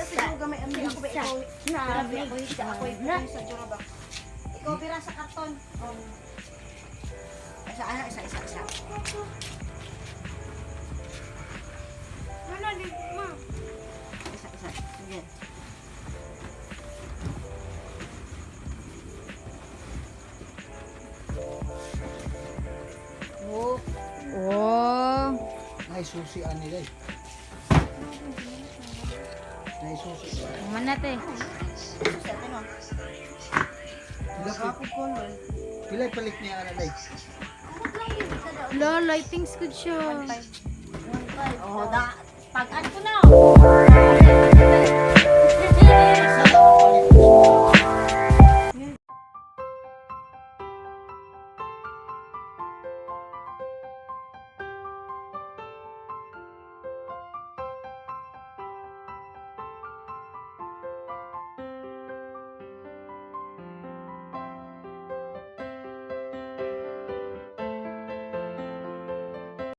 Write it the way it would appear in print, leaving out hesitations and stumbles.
siguro gamay ang ako ba ikaw. Grabe ako sa Durabox. Ikaw bira sa karton. Isa. Ano di ma? Isa. Sige. Oh, Oh. Naisusi ani day. Naisusi. Mana teh? sa ano? Pilay palit niya ana day. Lo, lightings good siya. Oh,